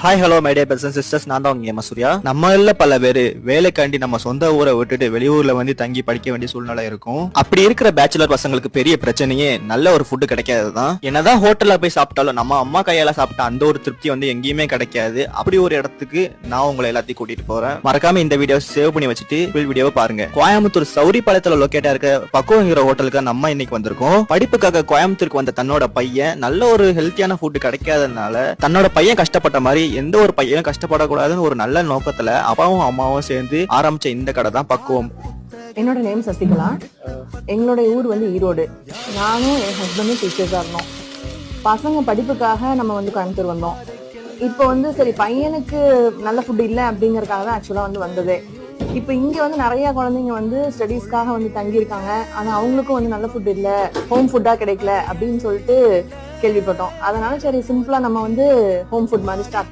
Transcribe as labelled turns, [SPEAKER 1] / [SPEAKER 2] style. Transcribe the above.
[SPEAKER 1] Hi hello my dear brothers and sisters, நான் தான் உங்க மசூரியா. நம்மள பல பேர் வேலைக்காண்டி நம்ம சொந்த ஊரை விட்டுட்டு வெளியூர்ல வந்து தங்கி படிக்க வேண்டிய சூழ்நிலை இருக்கும். அப்படி இருக்கிற பேச்சுலர் பசங்களுக்கு பெரிய பிரச்சனையே நல்ல ஒரு ஃபுட்டு கிடைக்காதுதான். என்னதான் ஹோட்டல்ல போய் சாப்பிட்டாலும் நம்ம அம்மா கையால சாப்பிட்ட அந்த ஒரு திருப்தி வந்து எங்கேயுமே கிடைக்காது. அப்படி ஒரு இடத்துக்கு நான் உங்களை எல்லாத்தையும் கூட்டிட்டு போறேன். மறக்காம இந்த வீடியோ சேவ் பண்ணி வச்சுட்டு ஃபுல் வீடியோவை பாருங்க. கோயம்புத்தூர் சௌரிபாளையத்துல லொக்கேட்டா இருக்க பக்குவங்கிற ஹோட்டலுக்கு நம்ம இன்னைக்கு வந்திருக்கோம். படிப்புக்காக கோயம்புத்தூருக்கு வந்த தன்னோட பையன் நல்ல ஒரு ஹெல்த்தியான ஃபுட் கிடைக்காதனால தன்னோட பையன் கஷ்டப்பட்ட மாதிரி எந்த ஒரு பையனும் கஷ்டப்படக்கூடாதுன்னு ஒரு நல்ல நோக்கத்துல அப்பாவும் அம்மாவும் சேர்ந்து ஆரம்பிச்ச இந்த கடை தான் பக்குவம்.
[SPEAKER 2] என்னோட நேம் சசிகலா. எங்களுடைய ஊர் வந்து ஈரோடு. நானும் என் ஹஸ்பண்டும் டீச்சர்ஸாக இருந்தோம். பசங்க படிப்புக்காக நம்ம வந்து கோயம்புத்தூர் வந்தோம். இப்போ வந்து சரி பையனுக்கு நல்ல ஃபுட் இல்லை அப்படிங்கறதுக்காக தான் ஆக்சுவலாக வந்து வந்ததே. இப்போ இங்கே வந்து நிறைய குழந்தைங்க வந்து ஸ்டடீஸ்க்காக வந்து தங்கியிருக்காங்க. ஆனால் அவங்களுக்கும் வந்து நல்ல ஃபுட் இல்லை, ஹோம் ஃபுட்டாக கிடைக்கல அப்படின்னு சொல்லிட்டு கேள்விப்பட்டோம். அதனால சரி சிம்பிளாக நம்ம வந்து ஹோம் ஃபுட் மாதிரி ஸ்டார்ட்